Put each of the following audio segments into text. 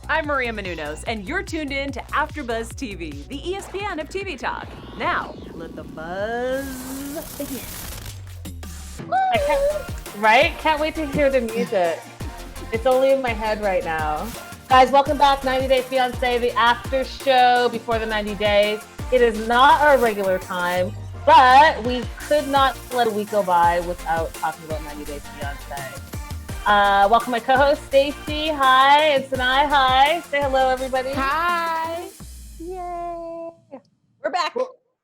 I'm Maria Menounos, and you're tuned in to AfterBuzz TV, the ESPN of TV talk. Now, let the buzz begin. Can't wait to hear the music. It's only in my head right now. Guys, welcome back. 90 Day Fiance, the after show before the 90 days. It is not our regular time, but we could not let a week go by without talking about 90 Day Fiance. Welcome my co-host, Stacey. Hi. And Sanai. Hi. Say hello, everybody. Hi. Yay. We're back.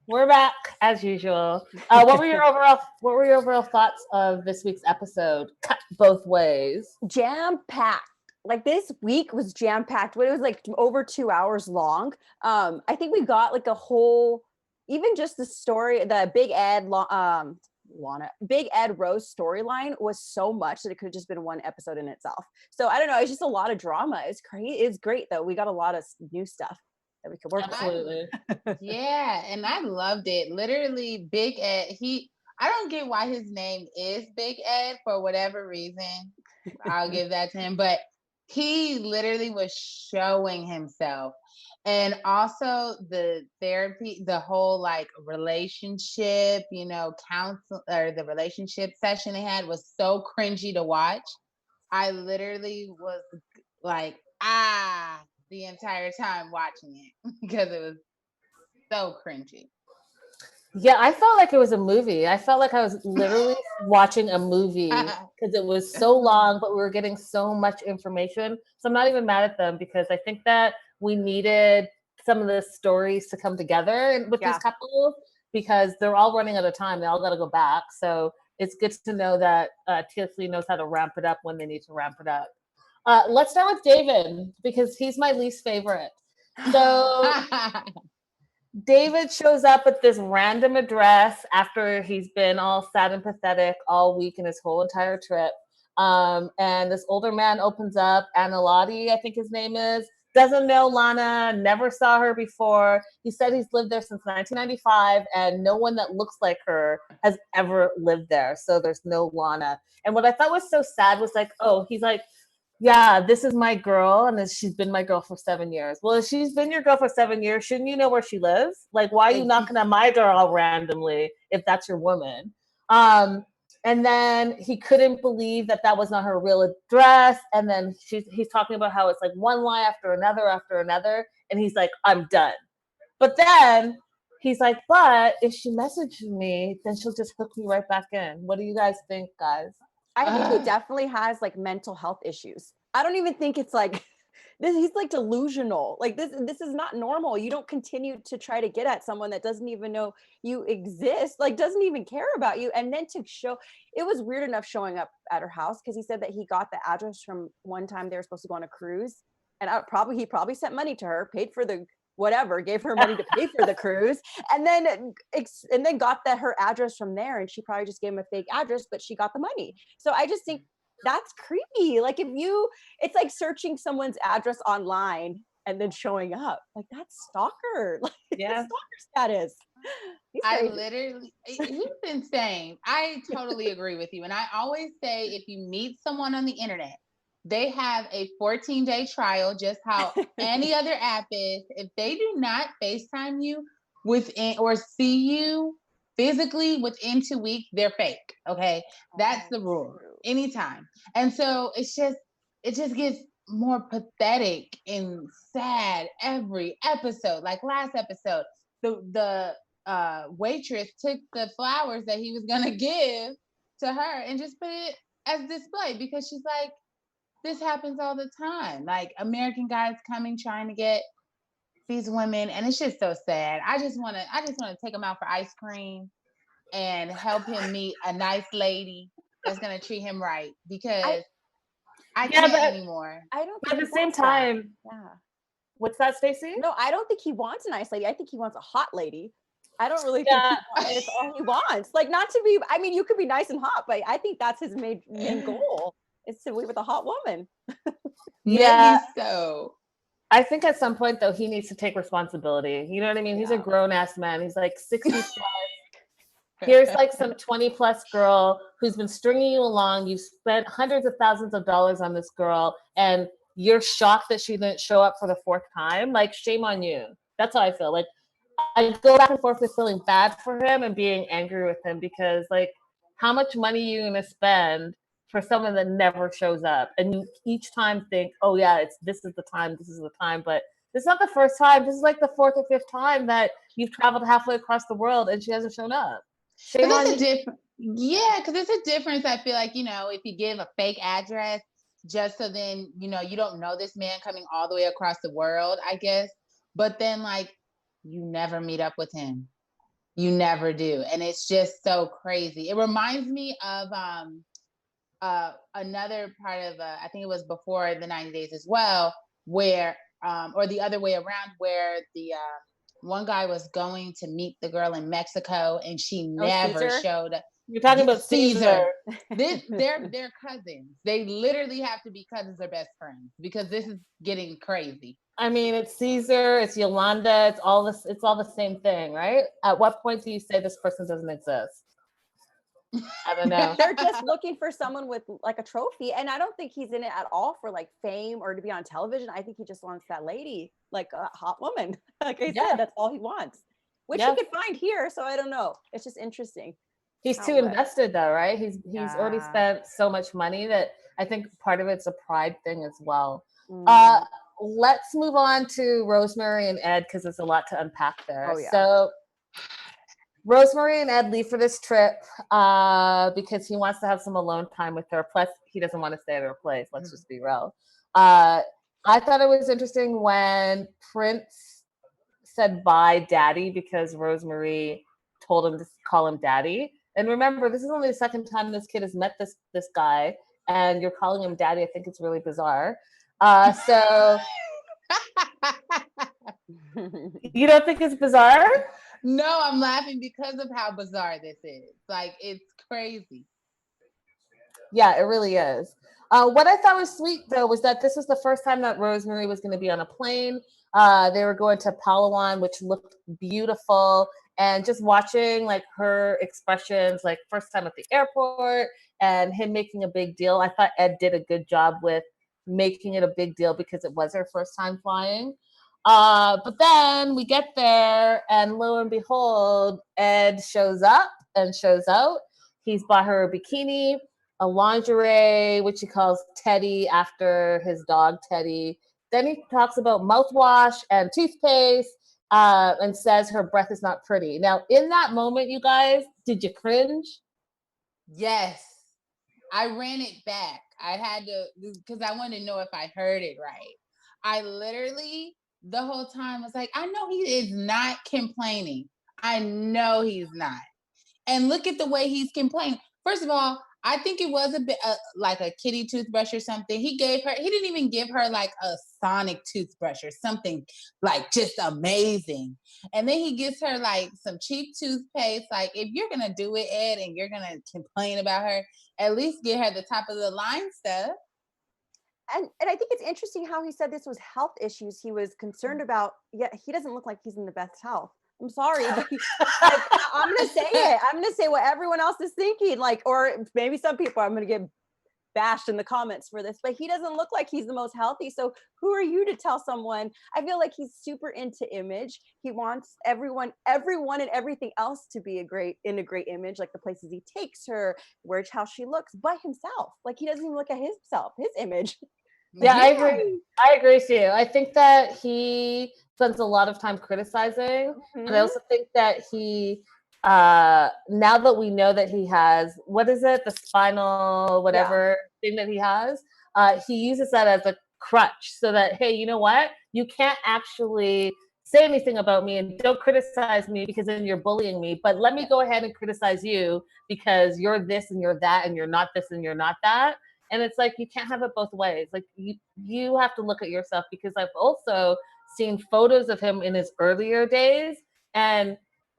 We're back as usual. What were your overall thoughts of this week's episode? Cut both ways. Jam-packed. Like this week was jam-packed, but it was like over 2 hours long. I think we got like a whole, even just the story, the Big Ed Rose storyline was so much that it could have just been one episode in itself. So I don't know. It's just a lot of drama. It's great. It's great though. We got a lot of new stuff that we could work with. Absolutely. Yeah, and I loved it. Literally, Big Ed. I don't get why his name is Big Ed for whatever reason. I'll give that to him. But he literally was showing himself. And also the therapy, the whole like relationship, counsel or the relationship session they had was so cringy to watch. I literally was like, the entire time watching it because it was so cringy. Yeah, I felt like it was a movie. I felt like I was literally watching a movie because it was so long, but we were getting so much information. So I'm not even mad at them because I think that we needed some of the stories to come together with these couples because they're all running out of time. They all got to go back. So it's good to know that TLC knows how to ramp it up when they need to ramp it up. Let's start with David because he's my least favorite. So David shows up at this random address after he's been all sad and pathetic all week in his whole entire trip. And this older man opens up, Analotti, I think his name is, doesn't know Lana, never saw her before. He said he's lived there since 1995 and no one that looks like her has ever lived there. So there's no Lana. And what I thought was so sad was like, he's like, yeah, this is my girl, and she's been my girl for 7 years. Well, if she's been your girl for 7 years, shouldn't you know where she lives? Like, why are you knocking on my door all randomly if that's your woman? And then he couldn't believe that was not her real address. And then he's talking about how it's like one lie after another. And he's like, I'm done. But then he's like, but if she messages me, then she'll just hook me right back in. What do you guys think, guys? I think he definitely has like mental health issues. I don't even think it's like this. He's like delusional. Like this is not normal. You don't continue to try to get at someone that doesn't even know you exist, like doesn't even care about you. And then to show, it was weird enough showing up at her house because he said that he got the address from one time they were supposed to go on a cruise, and he probably sent money to her, paid for the whatever, gave her money to pay for the cruise, and then got her address from there, and she probably just gave him a fake address, but she got the money. So I just think that's creepy. Like it's like searching someone's address online and then showing up. Like that's stalker. Like stalker status. He's insane. I totally agree with you. And I always say, if you meet someone on the internet, they have a 14-day trial, just how any other app is. If they do not FaceTime you within or see you physically within 2 weeks, they're fake. Okay. That's the rule. Anytime. And so it just gets more pathetic and sad every episode. Like last episode, the waitress took the flowers that he was gonna give to her and just put it as display because she's like, this happens all the time. Like American guys coming, trying to get these women. And it's just so sad. I just want to take him out for ice cream and help him meet a nice lady that's going to treat him right because I can't anymore. I don't But at the same time, what's that, Stacey? No, I don't think he wants a nice lady. I think he wants a hot lady. I don't really think it's all he wants. Like, not to be, I mean, you could be nice and hot, but I think that's his main goal. Is to be with a hot woman. Yeah. So I think at some point though, he needs to take responsibility. You know what I mean? He's a grown ass man. He's like 60 plus. Here's like some 20 plus girl who's been stringing you along. You've spent hundreds of thousands of dollars on this girl and you're shocked that she didn't show up for the 4th time. Like, shame on you. That's how I feel. Like, I go back and forth with feeling bad for him and being angry with him because, like, how much money are you going to spend for someone that never shows up? And you each time think, oh, yeah, this is the time, but this is not the first time. This is like the 4th or 5th time that you've traveled halfway across the world and she hasn't shown up. Shame on you. Yeah, because it's a difference. I feel like, if you give a fake address just so then, you don't know this man coming all the way across the world, I guess. But then, like, you never meet up with him. You never do. And it's just so crazy. It reminds me of another part of, I think it was before the 90 days as well, where, or the other way around, where the one guy was going to meet the girl in Mexico and she never showed up. You're talking about Caesar. They're cousins. They literally have to be cousins or best friends because this is getting crazy. I mean, it's Caesar, it's Yolanda, it's all the same thing, right? At what point do you say this person doesn't exist? I don't know. They're just looking for someone with like a trophy. And I don't think he's in it at all for like fame or to be on television. I think he just wants that lady, like a hot woman. Like I said, that's all he wants, which he could find here. So I don't know. It's just interesting. He's too invested though, right? He's already spent so much money that I think part of it's a pride thing as well. Let's move on to Rosemarie and Ed because there's a lot to unpack there. Oh, yeah. So Rosemarie and Ed leave for this trip because he wants to have some alone time with her. Plus, he doesn't want to stay at her place. Let's just be real. I thought it was interesting when Prince said bye, daddy, because Rosemarie told him to call him daddy. And remember, this is only the 2nd time this kid has met this guy, and you're calling him daddy. I think it's really bizarre. So you don't think it's bizarre? No, I'm laughing because of how bizarre this is. Like, it's crazy. Yeah, it really is. What I thought was sweet, though, was that this was the first time that Rosemarie was going to be on a plane. They were going to Palawan, which looked beautiful. And just watching, like, her expressions, like, first time at the airport and him making a big deal. I thought Ed did a good job with making it a big deal because it was her first time flying. But then we get there and lo and behold, Ed shows up and shows out. He's bought her a bikini, a lingerie, which he calls Teddy after his dog Teddy. Then he talks about mouthwash and toothpaste and says her breath is not pretty. Now, in that moment, you guys, did you cringe? Yes. I ran it back. I had to, because I wanted to know if I heard it right. I literally, the whole time was like, I know he is not complaining. I know he's not. And look at the way he's complaining. First of all, I think it was a bit like a kitty toothbrush or something. He didn't even give her like a sonic toothbrush or something like just amazing. And then he gives her like some cheap toothpaste. Like, if you're going to do it, Ed, and you're going to complain about her, at least get her the top of the line stuff. And I think it's interesting how he said this was health issues he was concerned about, yet he doesn't look like he's in the best health. I'm sorry, but I'm going to say it. I'm going to say what everyone else is thinking, like, or maybe some people I'm going to get bashed in the comments for this, but he doesn't look like he's the most healthy. So who are you to tell someone? I feel like he's super into image. He wants everyone and everything else to be in a great image, like the places he takes her, how she looks, but himself. Like, he doesn't even look at himself, his image. Yeah, I agree. I agree with you. I think that he spends a lot of time criticizing. And I also think that he, now that we know that he has, what is it? The spinal, whatever thing that he has, he uses that as a crutch so that, hey, you know what? You can't actually say anything about me and don't criticize me because then you're bullying me. But let me go ahead and criticize you because you're this and you're that and you're not this and you're not that. And it's like, you can't have it both ways. Like, you have to look at yourself, because I've also seen photos of him in his earlier days. And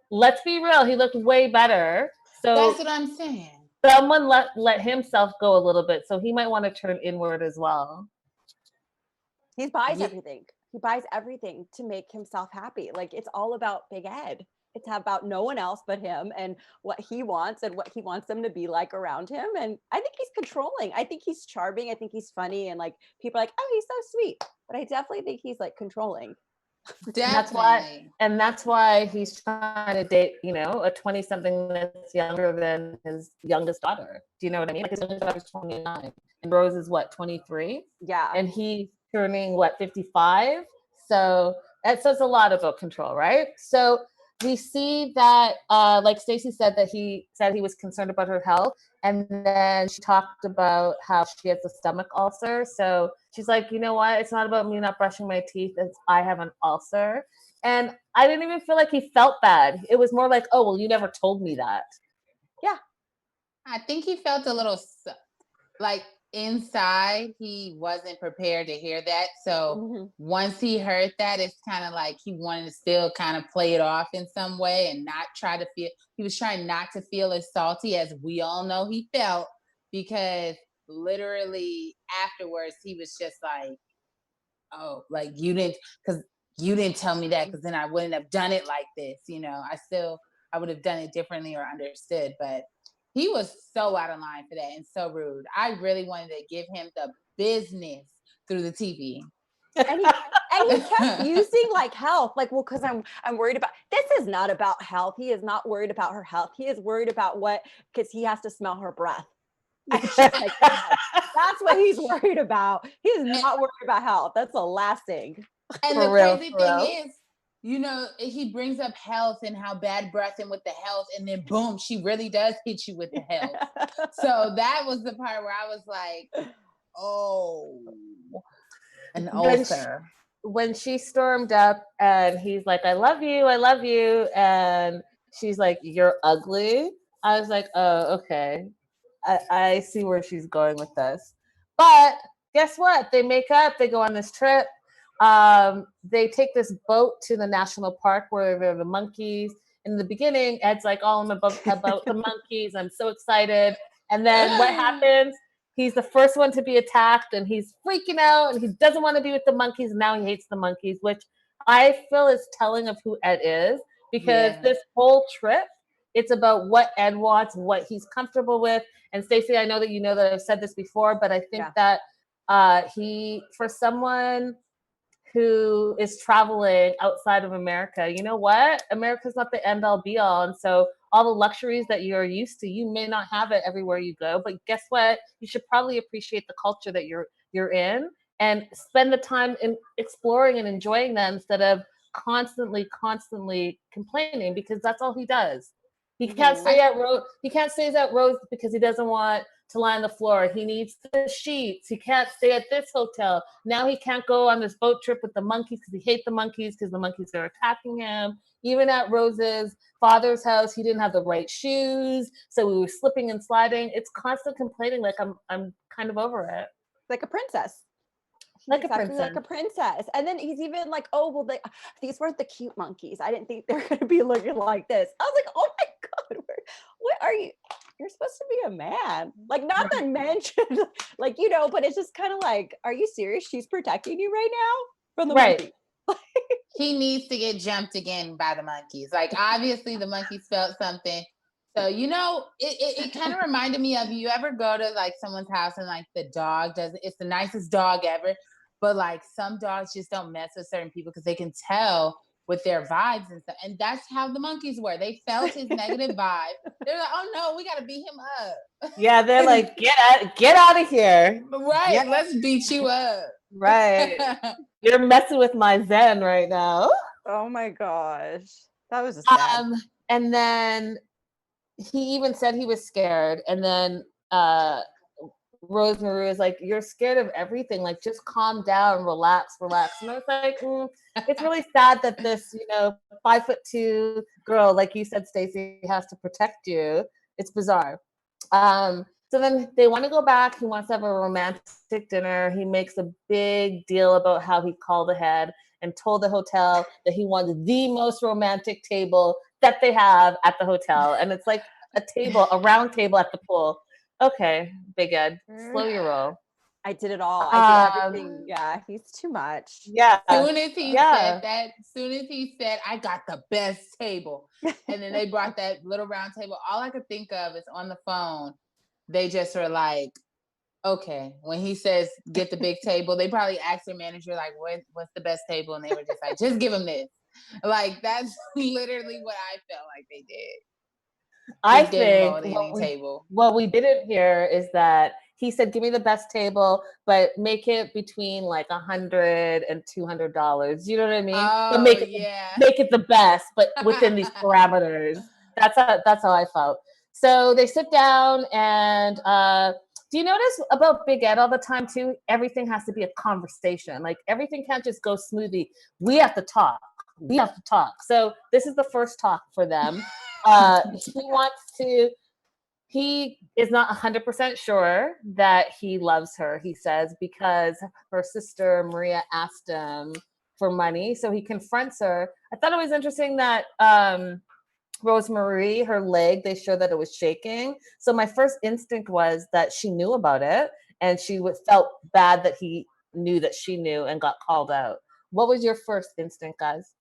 let's be real, he looked way better. So that's what I'm saying. Someone let himself go a little bit. So he might want to turn inward as well. He buys everything. He buys everything to make himself happy. Like, it's all about Big Ed. It's about no one else but him and what he wants and what he wants them to be like around him. And I think he's controlling. I think he's charming. I think he's funny. And like people are like, oh, he's so sweet. But I definitely think he's like controlling. Definitely. That's why he's trying to date, you know, a 20-something that's younger than his youngest daughter. Do you know what I mean? Like his youngest daughter's 29 and Rose is what, 23? Yeah. And he's turning what, 55? So that says a lot about control, right? So we see that, like Stacey said, that he said he was concerned about her health. And then she talked about how she has a stomach ulcer. So she's like, you know what? It's not about me not brushing my teeth. It's I have an ulcer. And I didn't even feel like he felt bad. It was more like, oh, well, you never told me that. Yeah. I think he felt a little like inside he wasn't prepared to hear that. So once he heard that, it's kind of like he wanted to still kind of play it off in some way and not try to feel, he was trying not to feel as salty as we all know he felt, because literally afterwards he was just like, oh, like you didn't tell me that, because then I wouldn't have done it like this, you know. I would have done it differently or understood, but he was so out of line for that and so rude. I really wanted to give him the business through the TV. And he kept using like health, like, well, because I'm worried about, this is not about health. He is not worried about her health. He is worried about because he has to smell her breath. And she's like, that's what he's worried about. He is not worried about health. That's the last thing. And the crazy thing is, you know, he brings up health and how bad breath and with the health, and then boom, she really does hit you with the health. So that was the part where I was like, oh, an ulcer. When she stormed up and he's like, I love you. And she's like, you're ugly. I was like, oh, okay. I see where she's going with this. But guess what? They make up, they go on this trip. They take this boat to the national park where there are the monkeys. In the beginning, Ed's like, oh, I'm about the monkeys. I'm so excited. And then what happens? He's the first one to be attacked and he's freaking out and he doesn't want to be with the monkeys. And now he hates the monkeys, which I feel is telling of who Ed is, because this whole trip, it's about what Ed wants, what he's comfortable with. And Stacey, I know that you know that I've said this before, but I think that for someone who is traveling outside of America, you know what? America's not the end all be all. And so all the luxuries that you're used to, you may not have it everywhere you go, but guess what? You should probably appreciate the culture that you're in and spend the time in exploring and enjoying them instead of constantly complaining, because that's all he does. He can't stay at Rose. He can't stay at Rose because he doesn't want to lie on the floor. He needs the sheets. He can't stay at this hotel. Now he can't go on this boat trip with the monkeys because he hates the monkeys because the monkeys are attacking him. Even at Rose's father's house, he didn't have the right shoes, so we were slipping and sliding. It's constant complaining. Like I'm kind of over it. Like a princess. Like exactly like a princess. And then he's even like, oh, well, these weren't the cute monkeys. I didn't think they're going to be looking like this. I was like, oh my God, what are you? You're supposed to be a man. Like, not that men should, like, you know, but it's just kind of like, are you serious? She's protecting you right now from the monkey. He needs to get jumped again by the monkeys. Like, obviously the monkeys felt something. So, you know, it kind of reminded me of, you ever go to like someone's house and like the dog it's the nicest dog ever, but like some dogs just don't mess with certain people because they can tell with their vibes and stuff. And that's how the monkeys were. They felt his negative vibe. They're like, oh no, we got to beat him up. Yeah, they're like, get out of here. Right, let's beat you up. Right. You're messing with my zen right now. Oh my gosh. That was sad. And then he even said he was scared. And then Rosemarie was like, you're scared of everything. Like, just calm down, relax. And I was like, it's really sad that this, 5'2" girl, like you said, Stacey, has to protect you. It's bizarre. So then they want to go back. He wants to have a romantic dinner. He makes a big deal about how he called ahead and told the hotel that he wanted the most romantic table that they have at the hotel. And it's like a round table at the pool. Okay, Big Ed, slow your roll. I did it all. I did everything. Yeah, he's too much. Yeah. Soon as he said that, soon as he said, I got the best table. And then they brought that little round table. All I could think of is on the phone, they just were like, okay. When he says get the big table, they probably asked their manager, like, what's the best table? And they were just like, just give him this. Like, that's literally what I felt like they did. I Just gave him think all the any table. what we didn't hear is that he said, give me the best table, but make it between like $100 and $200. You know what I mean? Oh, but make it the best, but within these parameters. That's how I felt. So they sit down and do you notice about Big Ed all the time too? Everything has to be a conversation. Like everything can't just go smoothly. We have to talk. So this is the first talk for them. He is not 100% sure that he loves her, he says, because her sister Maria asked him for money. So he confronts her. I thought it was interesting that Rosemarie, her leg, they showed that it was shaking. So my first instinct was that she knew about it and she felt bad that he knew that she knew and got called out. What was your first instinct, guys?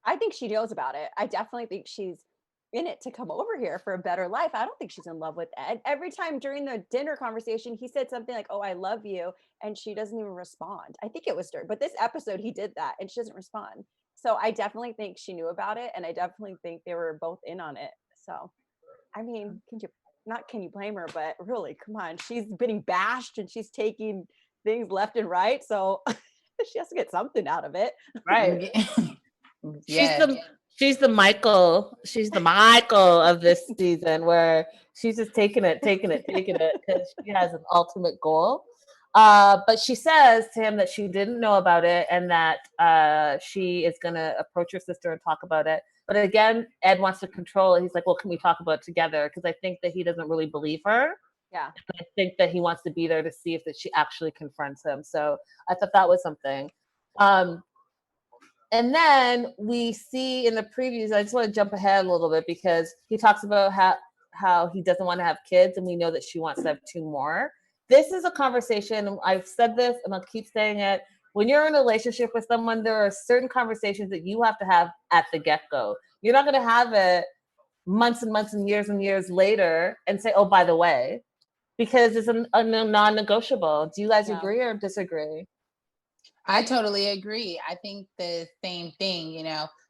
I think she knows about it. I definitely think she's in it to come over here for a better life. I don't think she's in love with Ed. Every time during the dinner conversation, he said something like, oh, I love you. And she doesn't even respond. I think it was during, but this episode, he did that and she doesn't respond. So I definitely think she knew about it. And I definitely think they were both in on it. So, I mean, can you blame her? But really, come on. She's getting bashed and she's taking things left and right. So she has to get something out of it. Right. Yeah. She's the Michael of this season, where she's just taking it because she has an ultimate goal. But she says to him that she didn't know about it and that she is going to approach her sister and talk about it. But again, Ed wants to control it. He's like, well, can we talk about it together? Because I think that he doesn't really believe her. Yeah. I think that he wants to be there to see if that she actually confronts him. So I thought that was something. And then we see in the previews, I just want to jump ahead a little bit because he talks about how he doesn't want to have kids and we know that she wants to have 2 more. This is a conversation, I've said this and I'll keep saying it. When you're in a relationship with someone, there are certain conversations that you have to have at the get-go. You're not going to have it months and months and years later and say, oh, by the way, because it's a non-negotiable. Do you guys agree or disagree? I totally agree. I think the same thing,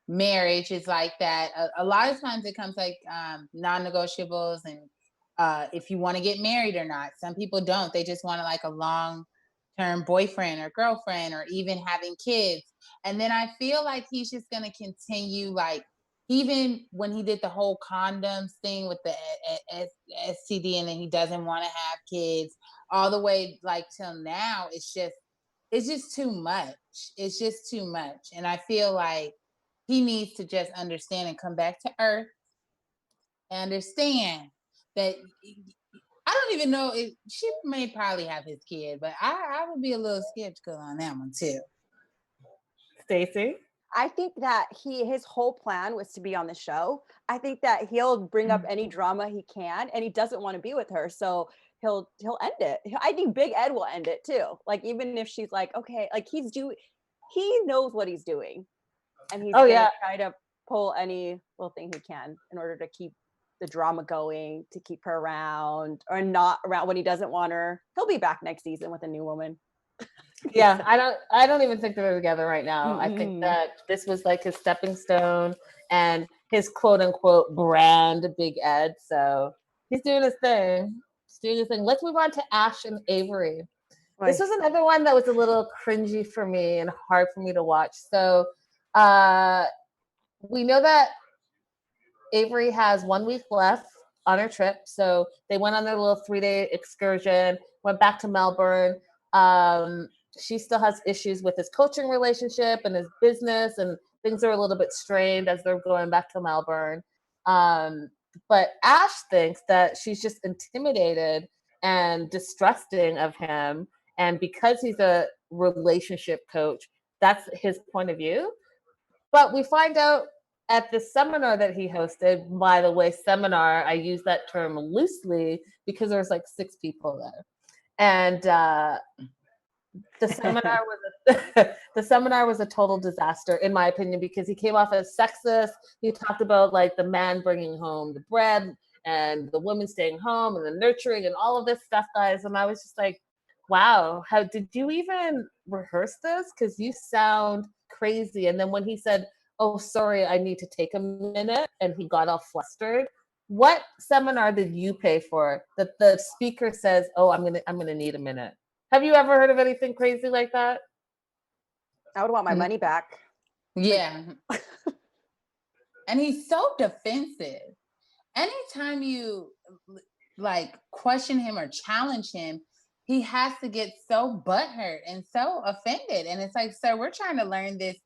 marriage is like that. A lot of times it comes like non-negotiables and if you want to get married or not. Some people don't. They just want like a long-term boyfriend or girlfriend or even having kids. And then I feel like he's just going to continue, like, even when he did the whole condoms thing with the STD and then he doesn't want to have kids all the way like till now, it's just too much. It's just too much. And I feel like he needs to just understand and come back to earth and understand that I don't even know if she may probably have his kid, but I would be a little skeptical on that one too. Stacey? I think that his whole plan was to be on the show. I think that he'll bring up any drama he can and he doesn't want to be with her. So he'll end it. I think Big Ed will end it too. Like, even if she's like, okay, like he knows what he's doing and he's gonna try to pull any little thing he can in order to keep the drama going, to keep her around or not around when he doesn't want her. He'll be back next season with a new woman. Yeah, I don't even think they're together right now. I think that this was like his stepping stone and his quote unquote brand Big Ed. So he's doing his thing. Let's move on to Ash and Avery. Right. This was another one that was a little cringy for me and hard for me to watch. So we know that Avery has 1 week left on her trip. So they went on their little 3-day excursion, went back to Melbourne. She still has issues with his coaching relationship and his business, and things are a little bit strained as they're going back to Melbourne. But Ash thinks that she's just intimidated and distrusting of him. And because he's a relationship coach, that's his point of view. But we find out at the seminar that he hosted, by the way, seminar, I use that term loosely because there's like 6 people there. And the seminar the seminar was a total disaster, in my opinion, because he came off as sexist. He talked about like the man bringing home the bread and the woman staying home and the nurturing and all of this stuff, guys. And I was just like, wow, how did you even rehearse this? Because you sound crazy. And then when he said, oh, sorry, I need to take a minute, and he got all flustered. What seminar did you pay for that the speaker says, oh, I'm gonna need a minute? Have you ever heard of anything crazy like that? I would want my money back. Yeah. And he's so defensive. Anytime you like question him or challenge him, he has to get so butthurt and so offended. And it's like, sir, we're trying to learn this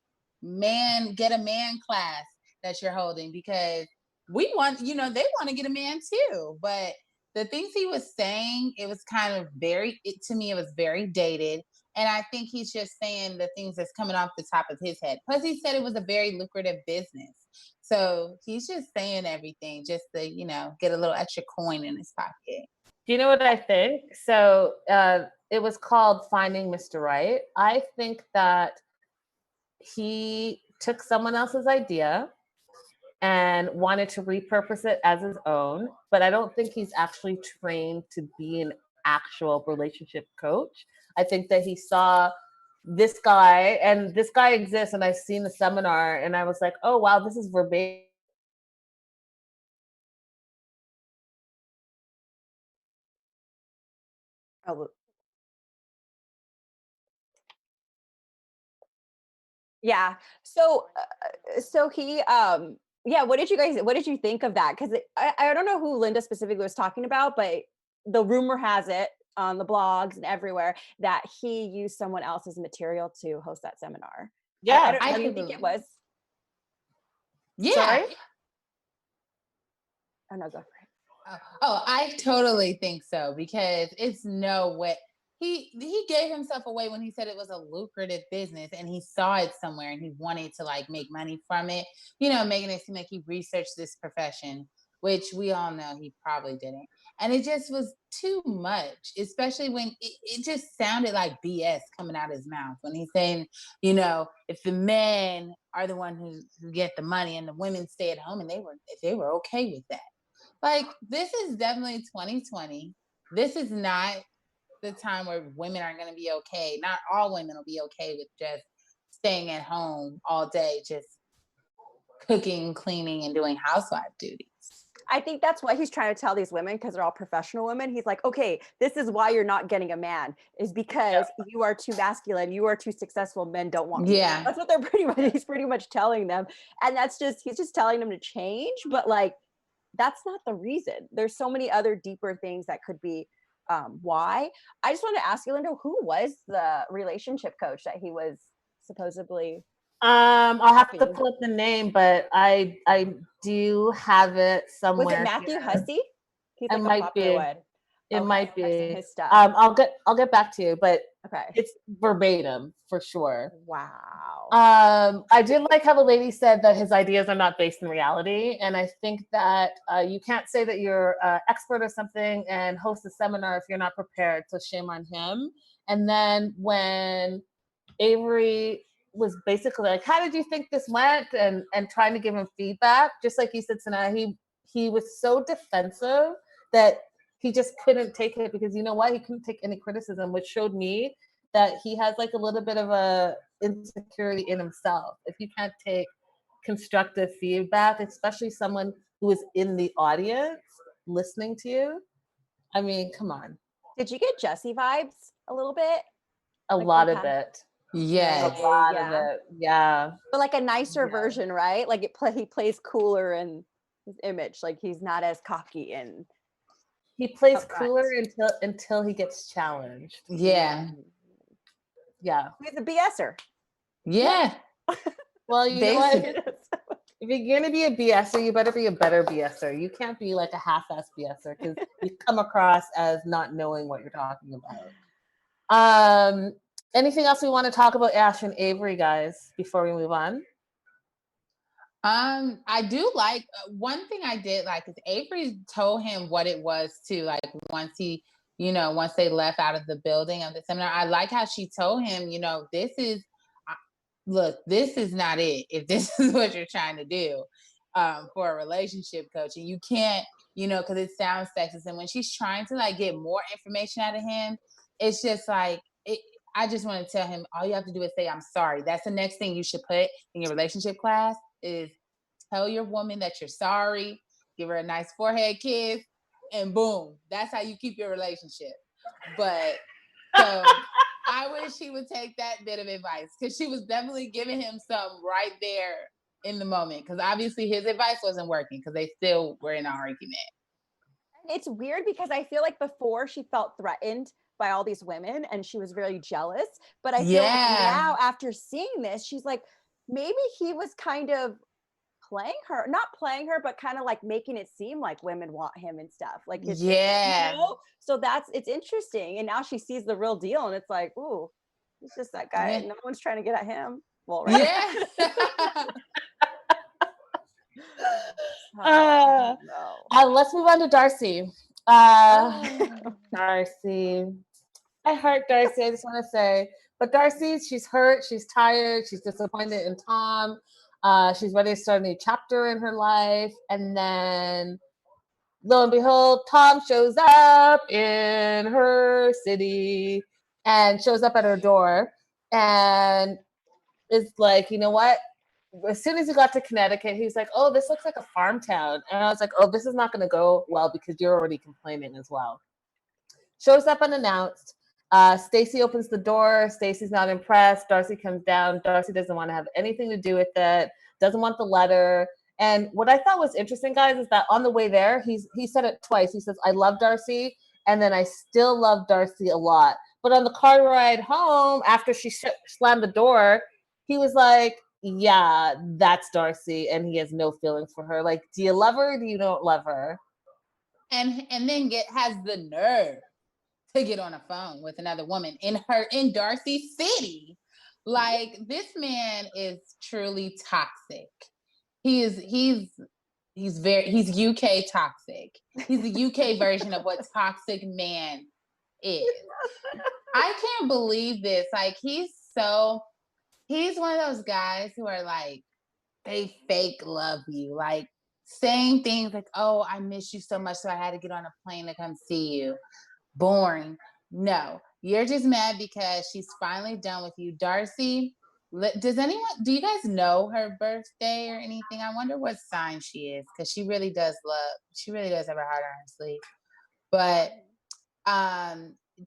get a man class that you're holding, because we want, they want to get a man too. But the things he was saying, it was kind of to me, it was very dated. And I think he's just saying the things that's coming off the top of his head. Plus, he said it was a very lucrative business. So he's just saying everything just to, get a little extra coin in his pocket. Do you know what I think? So it was called Finding Mr. Right. I think that he took someone else's idea and wanted to repurpose it as his own, but I don't think he's actually trained to be an actual relationship coach. I think that he saw this guy, and this guy exists, and I've seen the seminar, and I was like, oh, wow, this is verbatim. Oh. Yeah. So he, yeah, what did you think of that? Because I don't know who Linda specifically was talking about, but the rumor has it on the blogs and everywhere that he used someone else's material to host that seminar. Yeah. I didn't think it was. Yeah. Sorry? Oh, no, go for it. Oh, I totally think so, because it's no way. He gave himself away when he said it was a lucrative business, and he saw it somewhere and he wanted to like make money from it, making it seem like he researched this profession, which we all know he probably didn't. And it just was too much, especially when it just sounded like BS coming out of his mouth when he's saying, if the men are the one who get the money and the women stay at home, and they were okay with that. Like, this is definitely 2020. This is not the time where women aren't going to be okay. Not all women will be okay with just staying at home all day, just cooking, cleaning, and doing housewife duties. I think that's what he's trying to tell these women, because they're all professional women. He's like, okay, this is why you're not getting a man, is because you are too masculine, you are too successful, men don't want you. Yeah. That's what he's pretty much telling them. And he's just telling them to change, but like, that's not the reason. There's so many other deeper things that could be why. I just want to ask you, Linda, who was the relationship coach that he was supposedly? I'll have to pull up the name, but I do have it somewhere. Was it Matthew Hussey? He's like it a might popular be. one. It might be. His stuff. I'll get back to you, but okay, it's verbatim for sure. Wow. I did like how the lady said that his ideas are not based in reality, and I think that you can't say that you're an expert or something and host a seminar if you're not prepared. So shame on him. And then when Avery was basically like, how did you think this went? And trying to give him feedback, just like you said, Sana, he was so defensive that he just couldn't take it, because you know what? He couldn't take any criticism, which showed me that he has like a little bit of a insecurity in himself. If you can't take constructive feedback, especially someone who is in the audience listening to you, I mean, come on. Did you get Jesse vibes a little bit? A lot of it. Yes. A lot of it. Yeah. But like a nicer version, right? Like he plays cooler in his image. Like he's not as cocky and he plays cooler until he gets challenged. Yeah. Yeah. He's a BSer. Yeah. Well, you know what? If you're gonna be a BSer, you better be a better BSer. You can't be like a half-ass BSer, because you come across as not knowing what you're talking about. Anything else we want to talk about Ash and Avery, guys, before we move on? I do like one thing I did like is Avery told him what it was too. Like once he once they left out of the building of the seminar. I like how she told him, this is not it. If this is what you're trying to do for a relationship coach, and you can't, because it sounds sexist. And when she's trying to like get more information out of him, it's just like, I just want to tell him, all you have to do is say, I'm sorry. That's the next thing you should put in your relationship class is tell your woman that you're sorry, give her a nice forehead kiss, and boom, that's how you keep your relationship. But so I wish he would take that bit of advice, because she was definitely giving him some right there in the moment, because obviously his advice wasn't working because they still were in an argument. It's weird because I feel like before she felt threatened by all these women and she was very jealous. But I feel like now, after seeing this, she's like, maybe he was kind of not playing her, but kind of like making it seem like women want him and stuff. Like, so it's interesting. And now she sees the real deal and it's like, ooh, it's just that guy. Yeah. No one's trying to get at him. Well, right. Yeah. Let's move on to Darcy. Darcy. I heart Darcy, I just want to say. But Darcy, she's hurt, she's tired, she's disappointed in Tom. She's ready to start a new chapter in her life. And then, lo and behold, Tom shows up in her city and shows up at her door and is like, you know what? As soon as he got to Connecticut, he was like, oh, this looks like a farm town. And I was like, oh, this is not going to go well because you're already complaining as well. Shows up unannounced. Stacey opens the door. Stacey's not impressed. Darcy comes down. Darcy doesn't want to have anything to do with it. Doesn't want the letter. And what I thought was interesting, guys, is that on the way there, he said it twice. He says, I love Darcy. And then I still love Darcy a lot. But on the car ride home, after she slammed the door, he was like, yeah, that's Darcy. And he has no feelings for her. Like, do you love her or do you not love her? And then has the nerve to get on a phone with another woman in Darcy City. Like, this man is truly toxic. He's UK toxic. He's the UK version of what toxic man is. I can't believe this. Like, he's one of those guys who are like, they fake love you. Like, saying things like, oh, I miss you so much, so I had to get on a plane to come see you. Boring. No, you're just mad because she's finally done with you. Darcy, do you guys know her birthday or anything? I wonder what sign she is, because she really does have her heart on her sleeve. But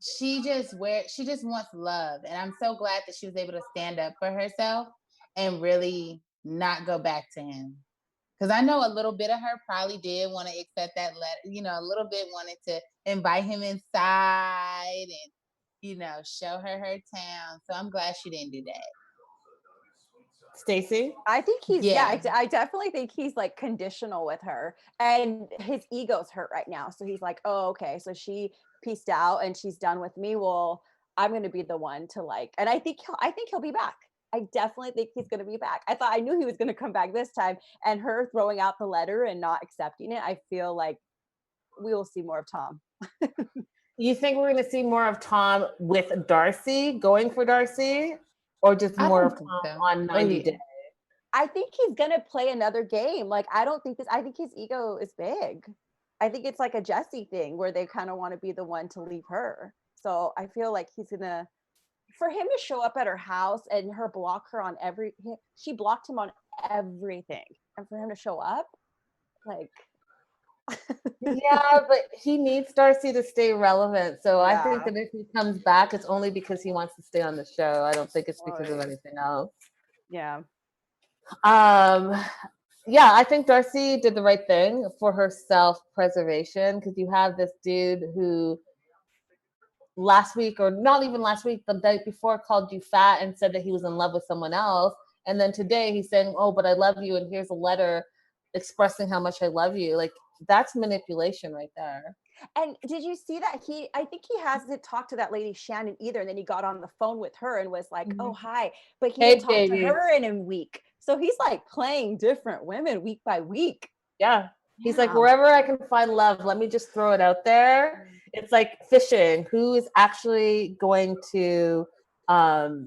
she just wants love. And I'm so glad that she was able to stand up for herself and really not go back to him. Because I know a little bit of her probably did want to accept that letter, a little bit wanted to invite him inside and, show her town. So I'm glad she didn't do that. Stacey? I think I definitely think he's like conditional with her, and his ego's hurt right now. So he's like, oh, okay. So she peaced out and she's done with me. Well, I'm going to be the one to like, and I think he'll be back. I definitely think he's going to be back. I knew he was going to come back this time, and her throwing out the letter and not accepting it, I feel like we will see more of Tom. You think we're going to see more of Tom with Darcy, going for Darcy, or just more of Tom on 90 Day? I think he's going to play another game. Like, I think his ego is big. I think it's like a Jessie thing where they kind of want to be the one to leave her. So I feel like he's going to, for him to show up at her house and her block her on she blocked him on everything. And for him to show up, like. Yeah, but he needs Darcy to stay relevant. So I think that if he comes back, it's only because he wants to stay on the show. I don't think it's because of anything else. Yeah. Yeah, I think Darcy did the right thing for her self-preservation, because you have this dude who last week, or not even last week, the night before, called you fat and said that he was in love with someone else. And then today he's saying, oh, but I love you, and here's a letter expressing how much I love you. Like, that's manipulation right there. And did you see that I think he hasn't talked to that lady Shannon either, and then he got on the phone with her and was like, oh, hi, but he didn't talk to her in a week. So he's like playing different women week by week. Yeah. He's like, Yeah. wherever I can find love, let me just throw it out there. It's like fishing. Who is actually going to catch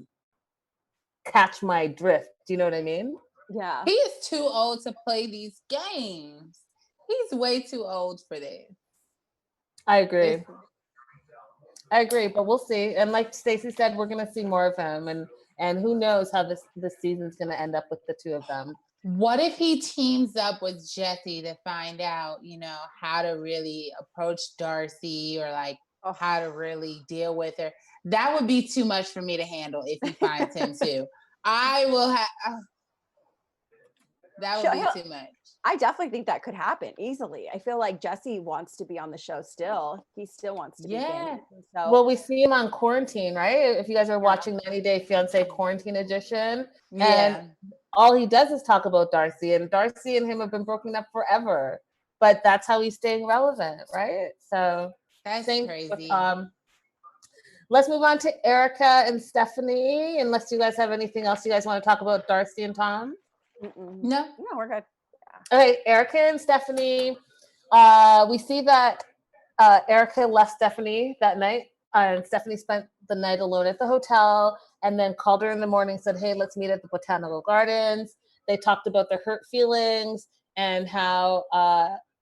my drift? Do you know what I mean? Yeah. He is too old to play these games. He's way too old for this. I agree. But we'll see. And like Stacey said, we're gonna see more of him, and who knows how this season's gonna end up with the two of them. What if he teams up with Jesse to find out, how to really approach Darcy or like how to really deal with her? That would be too much for me to handle if he finds him too. I will have. That would be too much. I definitely think that could happen easily. I feel like Jesse wants to be on the show still. He still wants to be famous. So well, we see him on Quarantine, right? If you guys are watching 90 Day Fiance Quarantine Edition, and all he does is talk about Darcy, and Darcy and him have been broken up forever, but that's how he's staying relevant, right? So that's crazy. Let's move on to Erika and Stephanie, unless you guys have anything else you guys want to talk about Darcy and Tom. No, we're good. Yeah. Okay, Erika and Stephanie. We see that Erika left Stephanie that night, and Stephanie spent the night alone at the hotel, and then called her in the morning, said, hey, let's meet at the Botanical Gardens. They talked about their hurt feelings and how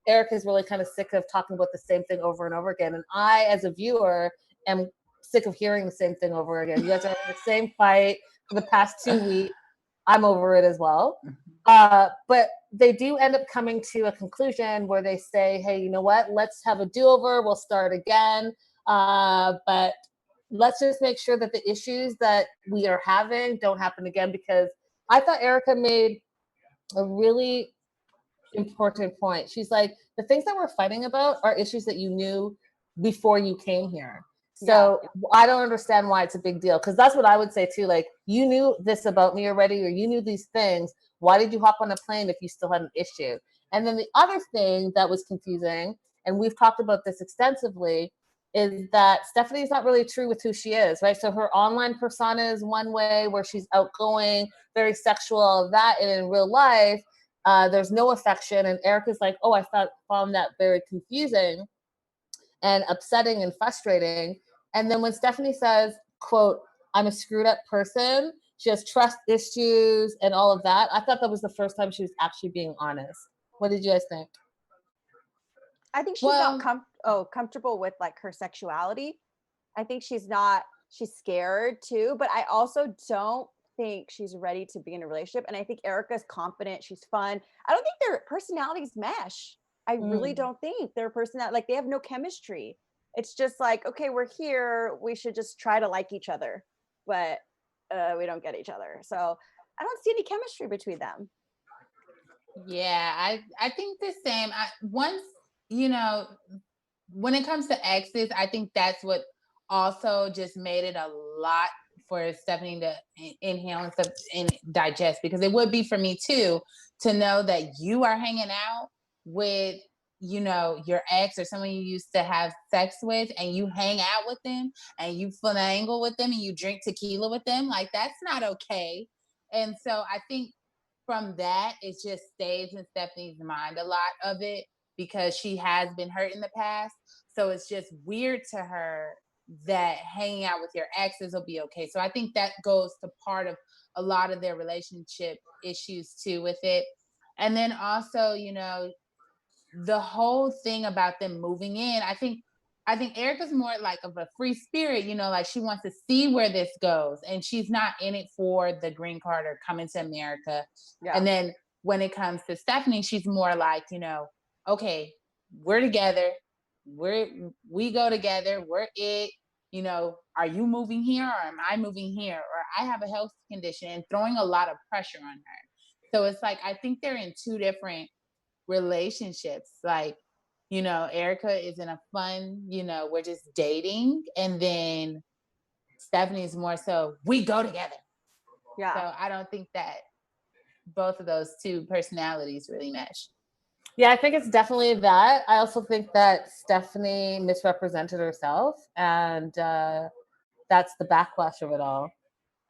Erika is really kind of sick of talking about the same thing over and over again. And I, as a viewer, am sick of hearing the same thing over again. You guys are in the same fight for the past 2 weeks. I'm over it as well. But they do end up coming to a conclusion where they say, hey, you know what? Let's have a do-over. We'll start again. But let's just make sure that the issues that we are having don't happen again, because I thought Erika made a really important point. She's like, the things that we're fighting about are issues that you knew before you came here. So I don't understand why it's a big deal, because that's what I would say too. Like, you knew this about me already, or you knew these things. Why did you hop on a plane if you still had an issue? And then the other thing that was confusing, and we've talked about this extensively, is that Stephanie's not really true with who she is, right? So her online persona is one way, where she's outgoing, very sexual, all of that, and in real life, there's no affection. And Erika's like, oh, found that very confusing and upsetting and frustrating. And then when Stephanie says, quote, I'm a screwed up person, she has trust issues and all of that, I thought that was the first time she was actually being honest. What did you guys think? I think she's not comfortable with like her sexuality. I think she's scared too, but I also don't think she's ready to be in a relationship. And I think Erika's confident, she's fun. I don't think their personalities mesh. I really don't think their personality, like, they have no chemistry. It's just like, okay, we're here, we should just try to like each other, but we don't get each other. So I don't see any chemistry between them. Yeah, I think the same. Once, when it comes to exes, I think that's what also just made it a lot for Stephanie to inhale and stuff and digest, because it would be for me too, to know that you are hanging out with, your ex or someone you used to have sex with, and you hang out with them and you finagle with them and you drink tequila with them. Like, that's not okay. And so I think from that, it just stays in Stephanie's mind, a lot of it, because she has been hurt in the past. So it's just weird to her that hanging out with your exes will be okay. So I think that goes to part of a lot of their relationship issues too with it. And then also, the whole thing about them moving in, I think Erika's more like of a free spirit, like she wants to see where this goes, and she's not in it for the green card or coming to America. Yeah. And then when it comes to Stephanie, she's more like, okay, we're together, we go together, we're it. Are you moving here, or am I moving here, or I have a health condition, and throwing a lot of pressure on her. So it's like, I think they're in two different relationships. Like, Erika is in a fun, we're just dating, and then Stephanie's more so, we go together. Yeah. So I don't think that both of those two personalities really mesh. Yeah, I think it's definitely that. I also think that Stephanie misrepresented herself, and that's the backlash of it all.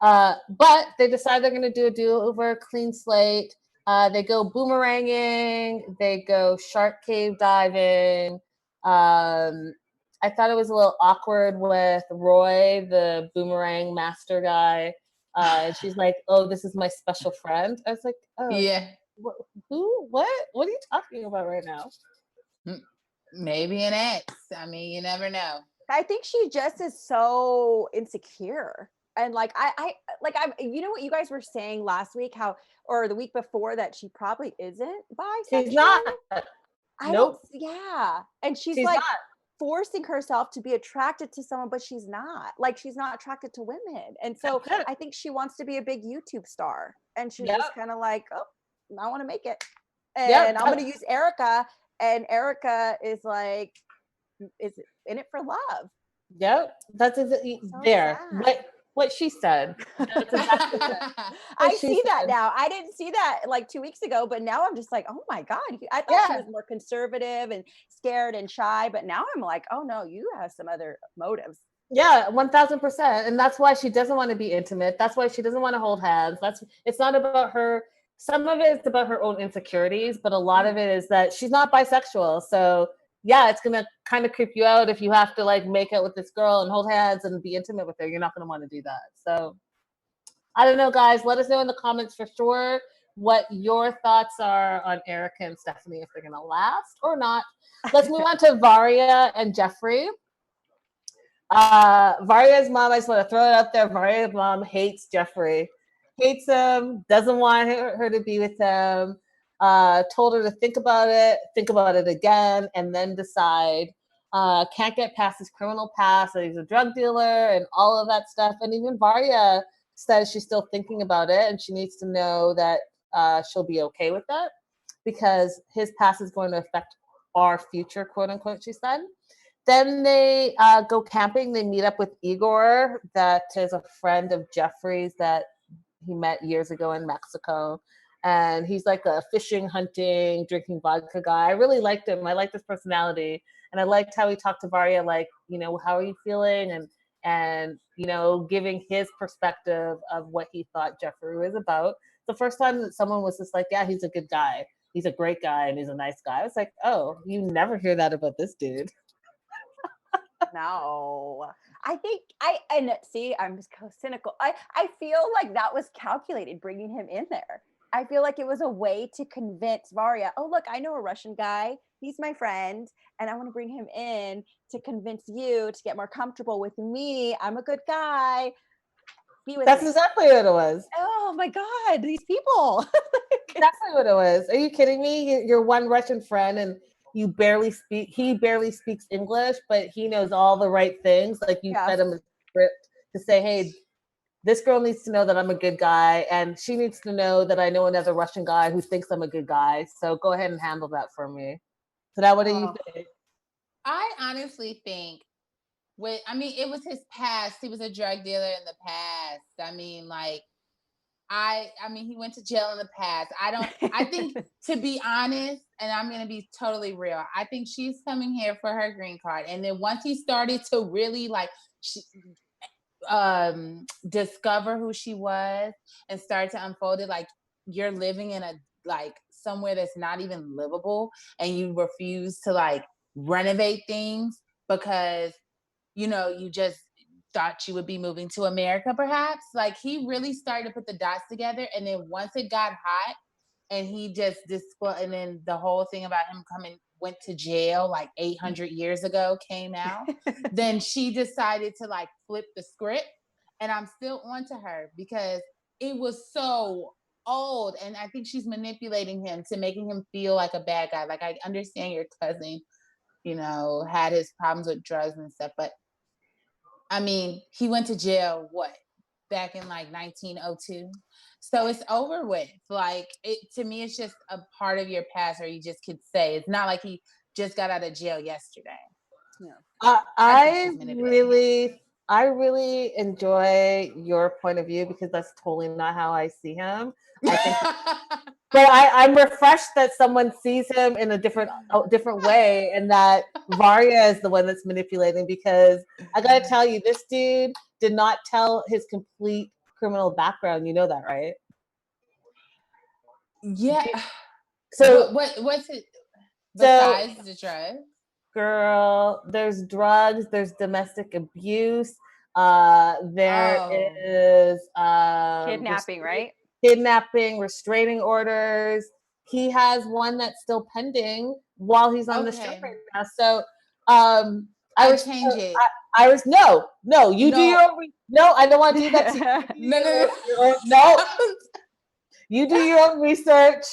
But they decide they're going to do a do-over, clean slate. They go boomeranging. They go shark cave diving. I thought it was a little awkward with Roy, the boomerang master guy. And she's like, "Oh, this is my special friend." I was like, "Oh, Yeah. who? What? What are you talking about right now?" Maybe an ex. I mean, you never know. I think she just is so insecure. And like I'm you know what you guys were saying last week, how or the week before, that she probably isn't She's bisexual. not. I don't, Nope. yeah. And she's She's like not. forcing herself to be attracted to someone, but she's not. Like she's not attracted to women. And so That's it. I think she wants to be a big YouTube star. And she's Yep. just kind of like, oh, I want to make it. Yep. And I'm gonna use Ericka. And Ericka is like, is in it for love. Yep. That's exactly So there. sad. What she said. That's exactly it. I she see that said. now. I didn't see that like 2 weeks ago, but now I'm just like, oh my God. I thought she Yeah. was more conservative and scared and shy, but now I'm like, oh no, you have some other motives. Yeah, 1000%. And that's why she doesn't want to be intimate. That's why she doesn't want to hold hands. It's not about her. Some of it is about her own insecurities, but a lot of it is that she's not bisexual. So yeah, it's gonna kind of creep you out if you have to like make out with this girl and hold hands and be intimate with her. You're not gonna want to do that. So I don't know, guys. Let us know in the comments for sure what your thoughts are on Erika and Stephanie, if they're gonna last or not. Let's move on to Varya and Geoffrey. Varya's mom, I just want to throw it out there. Varya's mom hates Geoffrey, hates him, doesn't want her to be with him. Told her to think about it again, and then decide. Can't get past his criminal past, that he's a drug dealer and all of that stuff. And even Varya says she's still thinking about it, and she needs to know that she'll be okay with it because his past is going to affect our future, quote unquote, she said. Then they go camping. They meet up with Igor, that is a friend of Geoffrey's that he met years ago in Mexico. And he's like a fishing, hunting, drinking vodka guy. I really liked him. I liked his personality. And I liked how he talked to Varya, like, how are you feeling? And giving his perspective of what he thought Geoffrey was about. The first time that someone was just like, yeah, he's a good guy. He's a great guy and he's a nice guy. I was like, oh, you never hear that about this dude. No, I think and see, I'm just so cynical. I feel like that was calculated, bringing him in there. I feel like it was a way to convince Varya, oh, look, I know a Russian guy. He's my friend. And I want to bring him in to convince you to get more comfortable with me. I'm a good guy. Be with That's me. exactly what it was. Oh my God, these people. Exactly what it was. Are you kidding me? Your one Russian friend and he barely speaks English, but he knows all the right things. Like you Yeah. fed him a script to say, hey, this girl needs to know that I'm a good guy, and she needs to know that I know another Russian guy who thinks I'm a good guy. So go ahead and handle that for me. So now what do you think? I honestly think it was his past. He was a drug dealer in the past. He went to jail in the past. I think, to be honest, and I'm going to be totally real, I think she's coming here for her green card. And then once he started to really discover who she was and start to unfold it, like you're living in somewhere that's not even livable, and you refuse to renovate things because you just thought you would be moving to America, perhaps. Like he really started to put the dots together, and then once it got hot, and he just and then the whole thing about him went to jail like 800 years ago came out. Then she decided to flip the script, and I'm still on to her because it was so old, and I think she's manipulating him to making him feel like a bad guy. Like, I understand your cousin, had his problems with drugs and stuff, but he went to jail back in 1902. So it's over with. To me, it's just a part of your past, or you just could say it's not like he just got out of jail yesterday. Yeah. I really enjoy your point of view because that's totally not how I see him. I think, but I'm refreshed that someone sees him in a different way, and that Varya is the one that's manipulating. Because I gotta tell you, this dude did not tell his complete criminal background. You know that, right? Yeah. So what's it so besides the drugs? girl, there's drugs, there's domestic abuse, there Oh, is Kidnapping, right? kidnapping, restraining orders. He has one that's still pending while he's on the show okay. right now. So I Iris, change it. Iris, no, you do No, your own. No, I don't want to do that to you. no. No, you do your own research.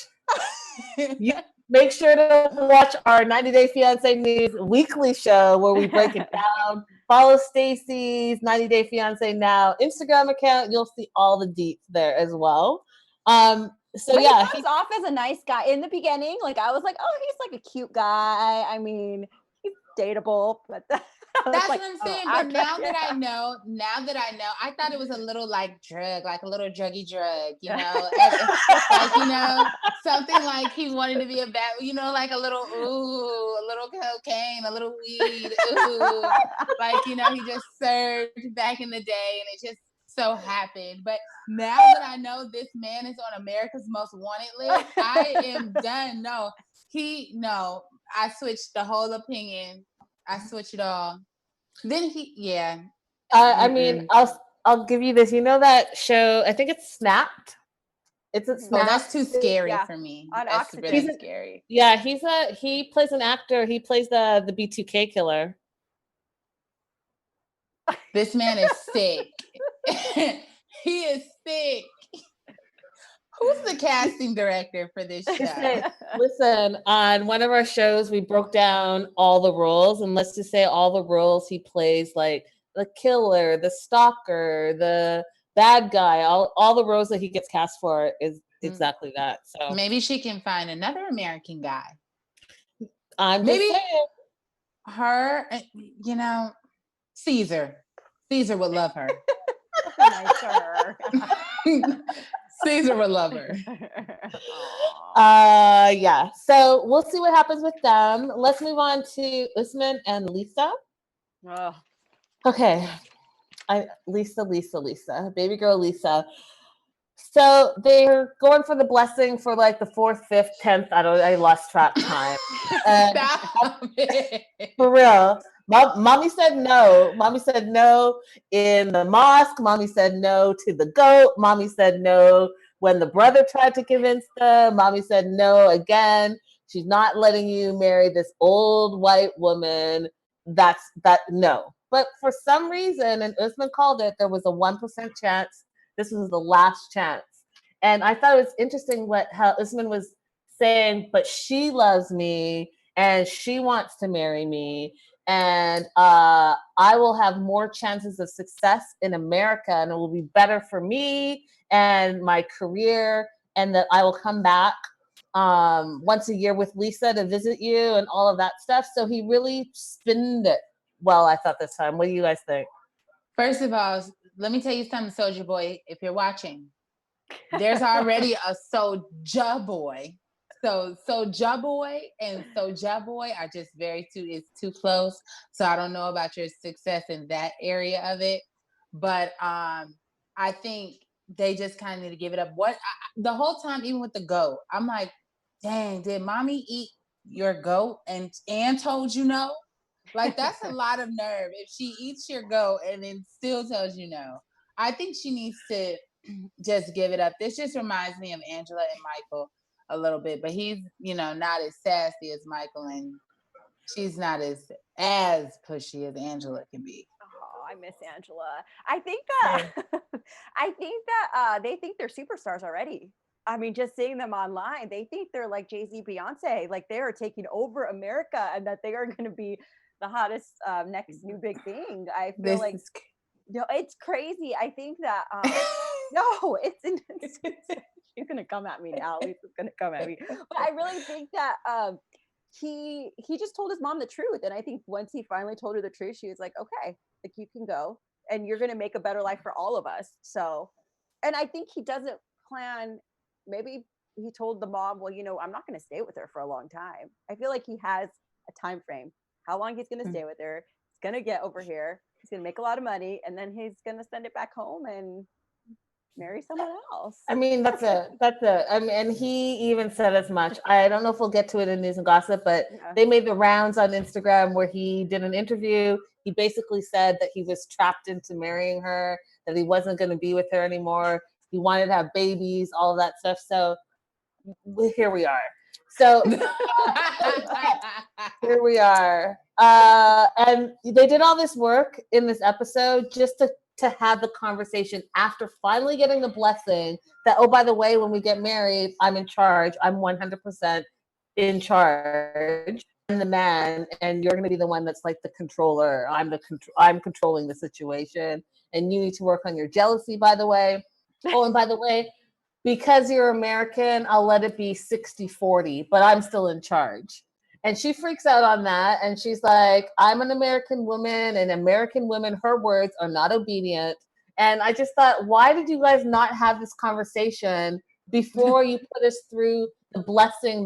You make sure to watch our 90 Day Fiance News weekly show where we break it down. Follow Stacey's 90 Day Fiance Now Instagram account. You'll see all the deets there as well. So But yeah, he comes off as a nice guy in the beginning. Like I was like, oh, he's like a cute guy. I mean, he's dateable, but That's like, what I'm oh, saying. But now that I know, I thought it was a little like drug, like a little druggy drug, you know, like, you know, something like he wanted to be a bad, you know, like a little cocaine, a little weed, like, you know, he just served back in the day and it just so happened. But now that I know this man is on America's Most Wanted list, I am done. No, I switched the whole opinion. I switched it all. Then yeah. I mean, I'll give you this. You know that show? I think it's Snapped. It's a Oh, Snapped. that's too scary Yeah. for me. On That's Oxygen. really scary. Yeah, he plays an actor. He plays the B2K killer. This man is sick. He is sick. Who's the casting director for this show? Listen, on one of our shows, we broke down all the roles, and let's just say all the roles he plays, like the killer, the stalker, the bad guy, all the roles that he gets cast for is exactly that. So maybe she can find another American guy. I'm just saying. Her, you know, Caesar would love her. Nice to her. Caesar would love her. Yeah. So we'll see what happens with them. Let's move on to Usman and Lisa. Oh. Okay. Lisa, baby girl Lisa. So they're going for the blessing for like the 4th, 5th, 10th. I lost track time. Stop it. For real. Mommy said no. Mommy said no in the mosque. Mommy said no to the goat. Mommy said no when the brother tried to convince them. Mommy said no again. She's not letting you marry this old white woman. No. But for some reason, and Usman called it, there was a 1% chance this was the last chance. And I thought it was interesting how Usman was saying, but she loves me and she wants to marry me. And I will have more chances of success in America and it will be better for me and my career. And that I will come back once a year with Lisa to visit you and all of that stuff. So he really spinned it well, I thought this time. What do you guys think? First of all, let me tell you something, Soulja Boy, if you're watching. There's already a Soulja Boy. So Soulja Boy and Soulja Boy are just it's too close. So I don't know about your success in that area of it. But I think they just kind of need to give it up. The whole time, even with the goat, I'm like, dang, did mommy eat your goat and told you no? Like, that's a lot of nerve if she eats your goat and then still tells you no. I think she needs to just give it up. This just reminds me of Angela and Michael a little bit, but he's, not as sassy as Michael and she's not as pushy as Angela can be. Oh, I miss Angela. I think that they think they're superstars already. I mean, just seeing them online, they think they're like Jay-Z, Beyonce, like they are taking over America and that they are going to be the hottest next new big thing. I feel no, it's crazy. I think that no, she's gonna come at me now. Lisa's gonna come at me. But I really think that he just told his mom the truth, and I think once he finally told her the truth, she was like, okay, like you can go, and you're gonna make a better life for all of us. So, and I think he doesn't plan. Maybe he told the mom, well, I'm not gonna stay with her for a long time. I feel like he has a time frame, how long he's gonna stay with her. He's gonna get over here. He's gonna make a lot of money, and then he's gonna send it back home, and marry someone else. I mean, that's it. I mean, and he even said as much. I don't know if we'll get to it in news and gossip, but they made the rounds on Instagram where he did an interview. He basically said that he was trapped into marrying her, that he wasn't going to be with her anymore. He wanted to have babies, all of that stuff. So here we are. So here we are. And they did all this work in this episode just to have the conversation after finally getting the blessing that, oh, by the way, when we get married, I'm in charge. I'm 100% in charge. I'm the man, and you're going to be the one that's like the controller. I'm controlling the situation, and you need to work on your jealousy, by the way. Oh, and by the way, because you're American, I'll let it be 60-40, but I'm still in charge. And she freaks out on that. And she's like, I'm an American woman, and American women, her words, are not obedient. And I just thought, why did you guys not have this conversation before you put us through the blessing?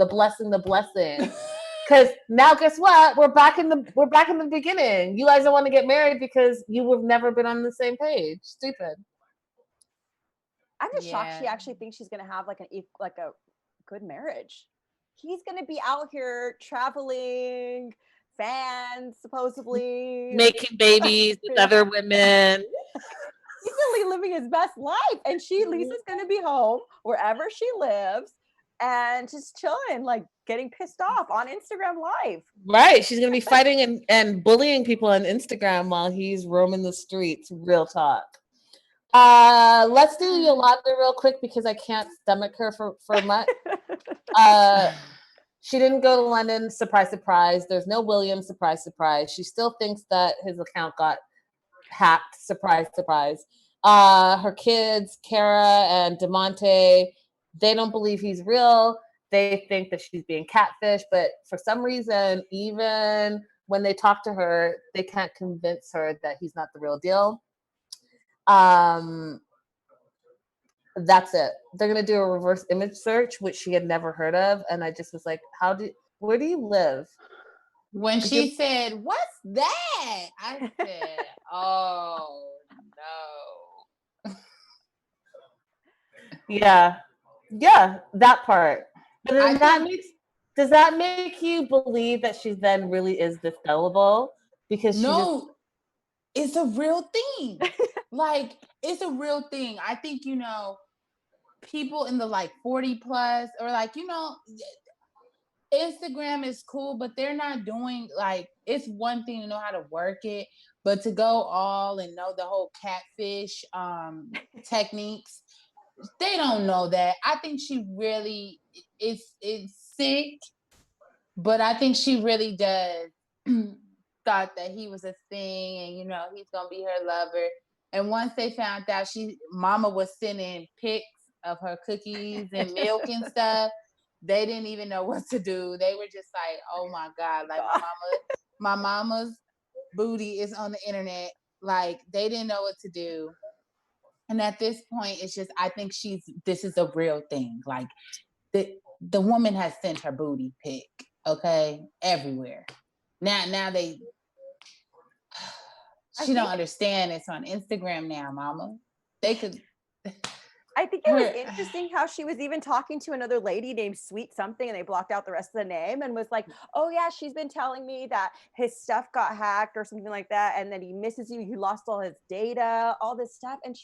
Because now, guess what? We're back in the beginning. You guys don't want to get married because you have never been on the same page. Stupid. I'm just shocked she actually thinks she's gonna have like a good marriage. He's gonna be out here traveling, fans supposedly making babies with other women. He's really living his best life, and Lisa's gonna be home wherever she lives and just chilling, like getting pissed off on Instagram Live. Right, she's gonna be fighting and bullying people on Instagram while he's roaming the streets. Real talk. Let's do Yolanda real quick because I can't stomach her for much. She didn't go to London. Surprise, surprise. There's no William. Surprise, surprise. She still thinks that his account got hacked. Surprise, surprise. Her kids, Kara and DeMonte, they don't believe he's real. They think that she's being catfished, but for some reason, even when they talk to her, they can't convince her that he's not the real deal. That's it. They're gonna do a reverse image search, which she had never heard of, and I just was like, where do you live? When she said, "What's that?" I said, "Oh no." Yeah, that part. But then does that make you believe that she then really is this gullible? Because it's a real thing. Like, it's a real thing. I think, people in the like 40 plus, or like, Instagram is cool, but they're not doing, like, it's one thing to know how to work it, but to go all and know the whole catfish techniques, they don't know that. I think she really it's sick, but I think she really does thought that he was a thing, and he's gonna be her lover. And once they found out mama was sending pics of her cookies and milk and stuff, they didn't even know what to do. They were just like, oh my God, like my mama's booty is on the internet. Like, they didn't know what to do. And at this point, it's just, I think this is a real thing. Like, the woman has sent her booty pic, okay, everywhere. Now she don't understand it's on Instagram now, mama. They could. I think it was interesting how she was even talking to another lady named Sweet something, and they blocked out the rest of the name, and was like, oh yeah, she's been telling me that his stuff got hacked or something like that, and that he misses you, he lost all his data, all this stuff. And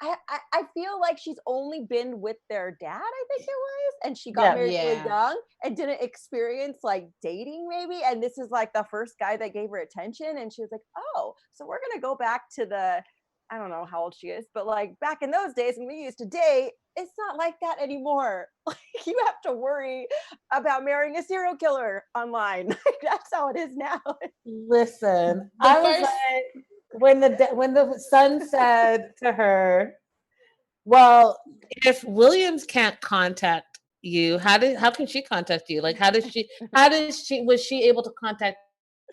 I feel like she's only been with their dad, I think it was, and she got married really young and didn't experience like dating maybe, and this is like the first guy that gave her attention, and she was like, oh, so we're gonna go back to I don't know how old she is, but like back in those days when we used to date, it's not like that anymore. Like, you have to worry about marrying a serial killer online. Like, that's how it is now. Listen, I was like, when the son said to her, well, if Williams can't contact you, how can she contact you? Like, was she able to contact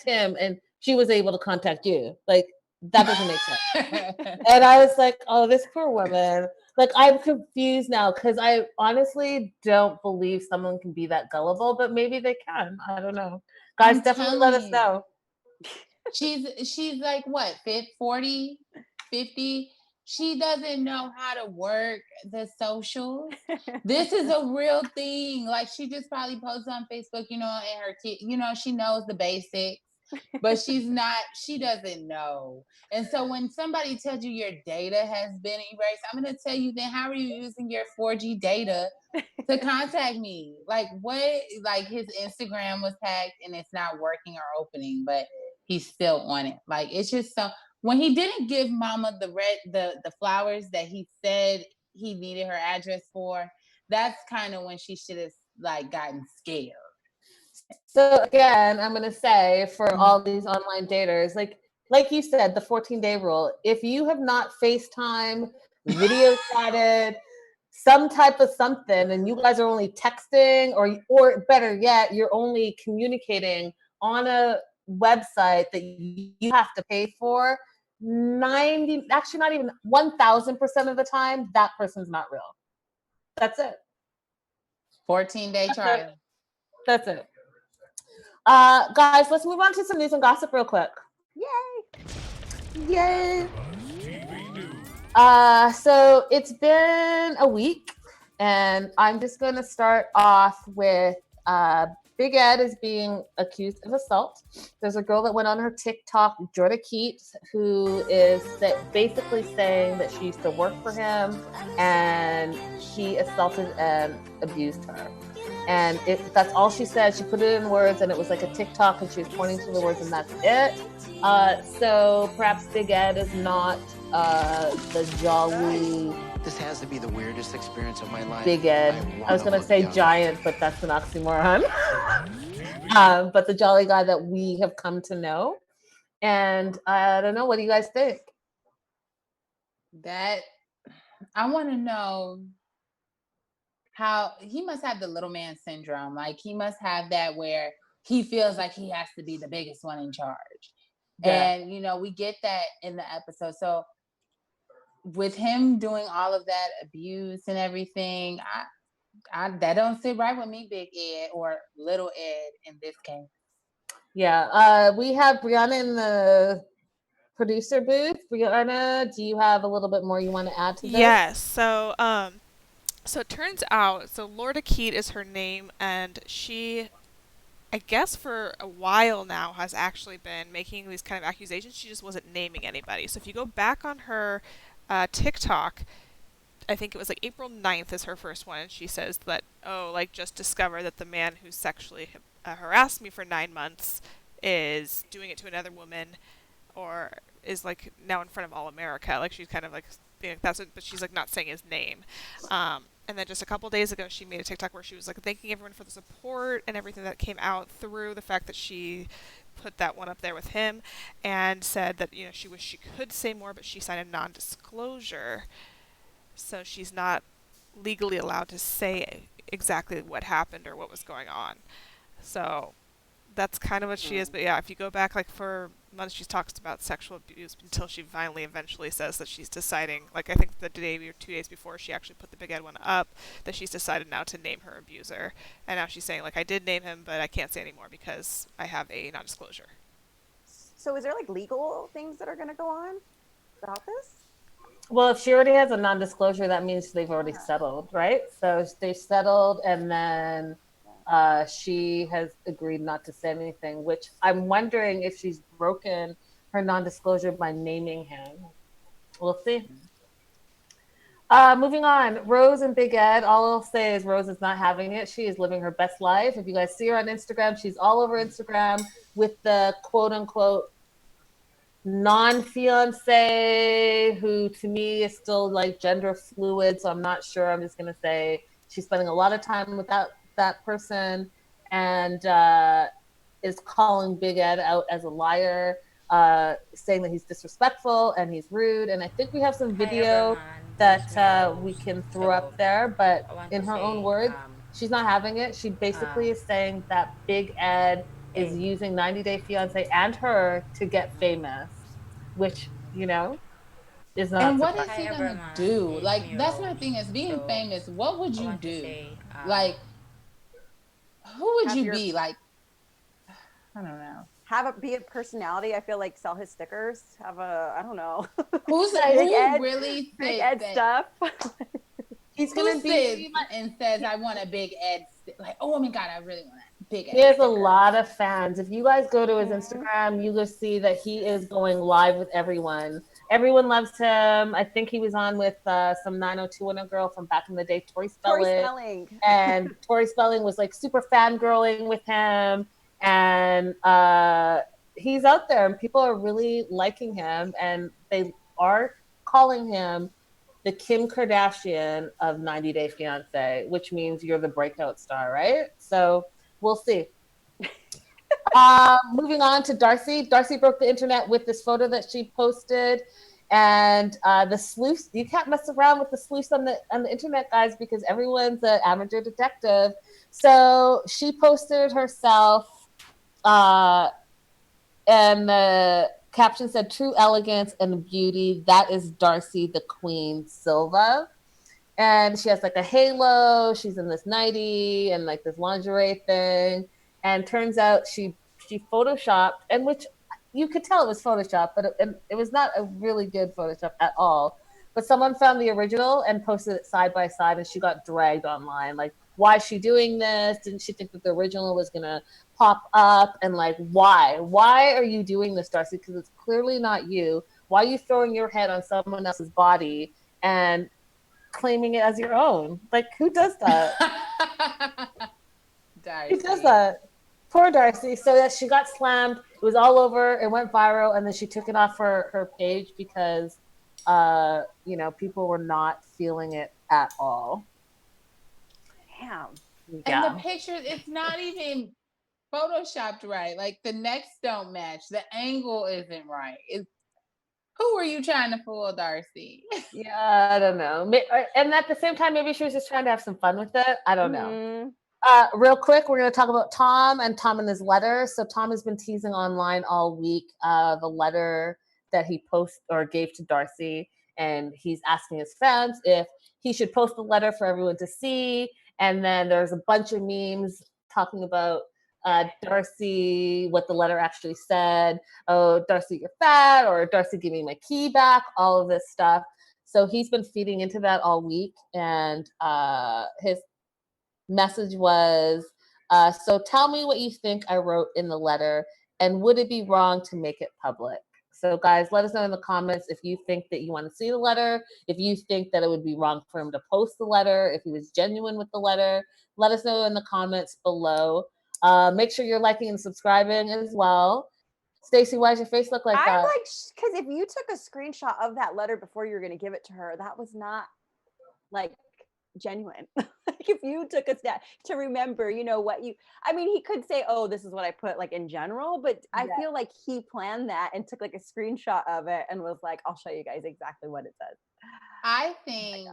him and she was able to contact you? Like, that doesn't make sense. And I was like, oh, this poor woman. Like, I'm confused now because I honestly don't believe someone can be that gullible, but maybe they can. I don't know. Guys, definitely let us know. She's like what, 40, 50? she doesn't know how to work the socials. This is a real thing. Like, she just probably posts on Facebook, and her kid, she knows the basics, but she doesn't know. And so when somebody tells you your data has been erased, I'm going to tell you, then how are you using your 4G data to contact me? Like, what? Like, his Instagram was hacked and it's not working or opening, but he's still on it. Like, it's just so. When he didn't give Mama the flowers that he said he needed her address for, that's kind of when she should have like gotten scared. So again, I'm gonna say for all these online daters, like you said, the 14-day rule. If you have not FaceTime, video chatted, some type of something, and you guys are only texting, or better yet, you're only communicating on a website that you have to pay for, 90, actually not even 1,000% of the time, that person's not real. That's it. 14-day trial. That's it. Guys, let's move on to some news and gossip real quick. Yay! So it's been a week, and I'm just going to start off with Big Ed is being accused of assault. There's a girl that went on her TikTok, Jordan Keats, who is basically saying that she used to work for him, and he assaulted and abused her. And that's all she said. She put it in words, and it was like a TikTok, and she was pointing to the words, and that's it. So perhaps Big Ed is not the jolly. This has to be the weirdest experience of my life. Big Ed. I was going to say giant, but that's an oxymoron. But the jolly guy that we have come to know. And I don't know. What do you guys think? That I want to know how he must have the little man syndrome. Like, he must have that where he feels like he has to be the biggest one in charge. Yeah. And, we get that in the episode. So with him doing all of that abuse and everything, that don't sit right with me, Big Ed or Little Ed in this case. Yeah. We have Brianna in the producer booth. Brianna, do you have a little bit more you want to add to this? Yes. So it turns out, Lorda Keat is her name, and she, I guess for a while now, has actually been making these kind of accusations. She just wasn't naming anybody. So if you go back on her TikTok, I think it was like April 9th is her first one, and she says that, just discovered that the man who sexually harassed me for 9 months is doing it to another woman, or is like now in front of all America. Like, she's kind of like being but she's like not saying his name. And then just a couple days ago, she made a TikTok where she was like thanking everyone for the support and everything that came out through the fact that she put that one up there with him, and said that she wished she could say more, but she signed a non-disclosure, so she's not legally allowed to say exactly what happened or what was going on. So that's kind of what she is. But yeah, if you go back for months, she talks about sexual abuse until she finally eventually says that she's deciding, I think the day or 2 days before she actually put the Big Ed one up, that she's decided now to name her abuser. And now she's saying, I did name him, but I can't say anymore because I have a non-disclosure. So is there legal things that are going to go on about this? Well, if she already has a non-disclosure, that means they've already settled, right? So they settled, and then she has agreed not to say anything, which I'm wondering if she's broken her non-disclosure by naming him. We'll see. Moving on, Rose and Big Ed. All I'll say is Rose is not having it. She is living her best life. If you guys see her on Instagram, she's all over Instagram with the quote-unquote non-fiance, who to me is still gender fluid, so I'm not sure. I'm just going to say she's spending a lot of time with that person, and is calling Big Ed out as a liar, saying that he's disrespectful and he's rude. And I think we have some video that we can throw up there, but in her own words, she's not having it. She basically is saying that Big Ed is using 90 Day Fiance and her to get famous, which, is not. And what is he gonna do? That's my thing, is being famous. What would you do? Who would you be? I don't know. Be a personality. I feel like sell his stickers. I don't know. Who really Big says Ed that? stuff? He's Who gonna sits be and says, "I want a Big Ed." Like, oh my God, I really want a Big Ed. He has a sticker. lot of fans. If you guys go to his Instagram, you will see that he is going live with everyone. Everyone loves him. I think he was on with some 90210 girl from back in the day, Tori Spelling. And Tori Spelling was like super fangirling with him. And he's out there and people are really liking him. And they are calling him the Kim Kardashian of 90 Day Fiance, which means you're the breakout star, right? So we'll see. Moving on to Darcy. Darcy broke the internet with this photo that she posted. And the sleuths, you can't mess around with the sleuths on the internet, guys, because everyone's an amateur detective. So she posted herself, and the caption said, "True elegance and beauty. That is Darcy, the Queen Silva." And she has like a halo. She's in this nightie and like this lingerie thing. And turns out she photoshopped, and which you could tell it was Photoshop, but it was not a really good Photoshop at all. But someone found the original and posted it side by side, and she got dragged online. Like, why is she doing this? Didn't she think that the original was gonna pop up? And like, why? Why are you doing this, Darcy? Because it's clearly not you. Why are you throwing your head on someone else's body and claiming it as your own? Like, who does that? Darcy. Who does that? Poor Darcy. So that she got slammed. It was all over. It went viral, and then she took it off her page because, people were not feeling it at all. Damn. Yeah. And the pictures, it's not even photoshopped right. Like the necks don't match. The angle isn't right. Who were you trying to fool, Darcy? Yeah, I don't know. And at the same time, maybe she was just trying to have some fun with it. I don't know. Real quick, we're going to talk about Tom and his letter. So Tom has been teasing online all week the letter that he posted or gave to Darcy. And he's asking his fans if he should post the letter for everyone to see. And then there's a bunch of memes talking about Darcy, what the letter actually said. Oh, Darcy, you're fat, or Darcy, give me my key back, all of this stuff. So he's been feeding into that all week. And his message was, so tell me what you think I wrote in the letter, and would it be wrong to make it public? So guys, let us know in the comments if you think that you want to see the letter, if you think that it would be wrong for him to post the letter, if he was genuine with the letter. Let us know in the comments below. Make sure you're liking and subscribing as well. Stacey, why does your face look like that? I'm like, because if you took a screenshot of that letter before you were going to give it to her, that was not like genuine. Like if you took a step to remember, he could say, oh, this is what I put like in general, but I feel like he planned that and took like a screenshot of it and was like, I'll show you guys exactly what it says. I think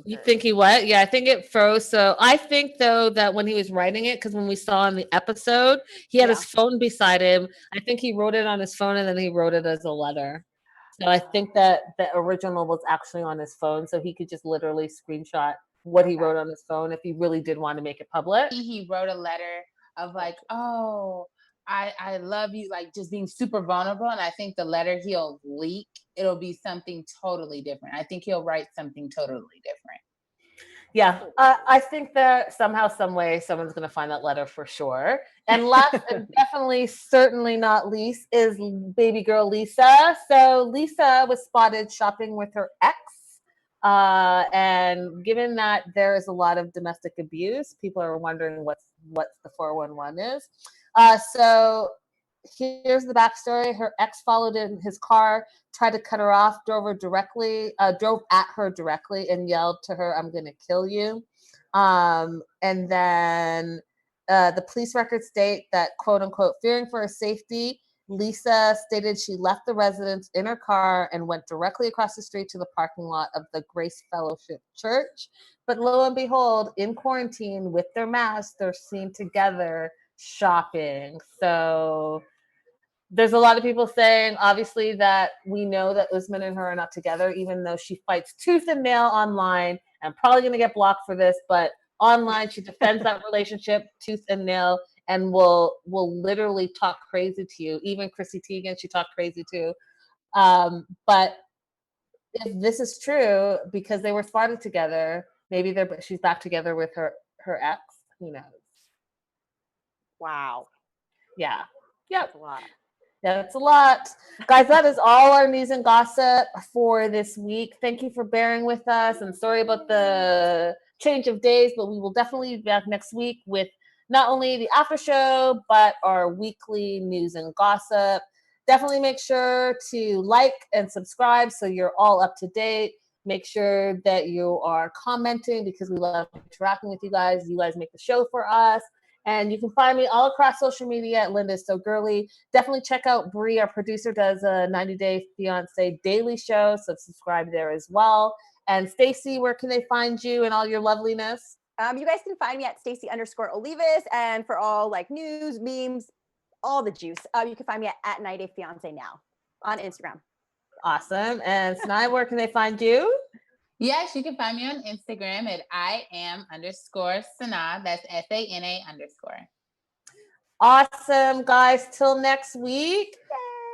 You think he what? Yeah, I think it froze. So I think though that when he was writing it, because when we saw in the episode, he had his phone beside him. I think he wrote it on his phone and then he wrote it as a letter. So I think that the original was actually on his phone, so he could just literally screenshot what he wrote on his phone if he really did want to make it public. He wrote a letter of like, oh, I love you, like just being super vulnerable. And I think the letter he'll leak, it'll be something totally different. I think he'll write something totally different. Yeah, I think that somehow, some way, someone's going to find that letter for sure. And last and definitely, certainly not least, is baby girl Lisa. So Lisa was spotted shopping with her ex. And given that there is a lot of domestic abuse, people are wondering what's the 411 is. So here's the backstory. Her ex followed in his car, tried to cut her off, drove at her directly and yelled to her, "I'm going to kill you." And then the police records state that, quote unquote, fearing for her safety, Lisa stated she left the residence in her car and went directly across the street to the parking lot of the Grace Fellowship Church. But lo and behold, in quarantine with their masks, they're seen together shopping. So there's a lot of people saying, obviously, that we know that Usman and her are not together, even though she fights tooth and nail online. I'm probably going to get blocked for this, but online. She defends that relationship tooth and nail, and will literally talk crazy to you. Even Chrissy Teigen, she talked crazy too. But if this is true, because they were spotted together, maybe she's back together with her ex. Who knows? Wow. Yeah. Yep. That's a lot. That's a lot. Guys, that is all our news and gossip for this week. Thank you for bearing with us, and sorry about the change of days, but we will definitely be back next week with not only the after show, but our weekly news and gossip. Definitely make sure to like and subscribe so you're all up to date. Make sure that you are commenting because we love interacting with you guys. You guys make the show for us. And you can find me all across social media at Linda So Girly. Definitely check out Bree, our producer, does a 90-Day Fiance daily show, so subscribe there as well. And Stacey, where can they find you and all your loveliness? You guys can find me at Stacey_Olivas, and for all like news, memes, all the juice, you can find me at 90-Day Fiance now on Instagram. Awesome. And Snai, where can they find you? Yes, you can find me on Instagram at IAM_Sana. That's SANA_. Awesome, guys. Till next week.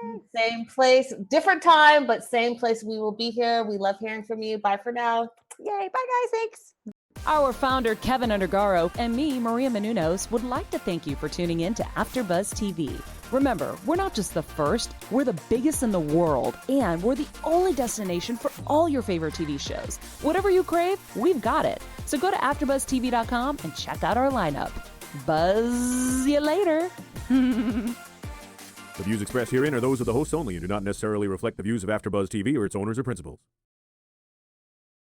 Yay. Same place, different time, but same place. We will be here. We love hearing from you. Bye for now. Yay. Bye, guys. Thanks. Our founder, Keven Undergaro, and me, Maria Menounos, would like to thank you for tuning in to AfterBuzz TV. Remember, we're not just the first, we're the biggest in the world, and we're the only destination for all your favorite TV shows. Whatever you crave, we've got it. So go to AfterBuzzTV.com and check out our lineup. Buzz you later. The views expressed herein are those of the hosts only and do not necessarily reflect the views of AfterBuzz TV or its owners or principals.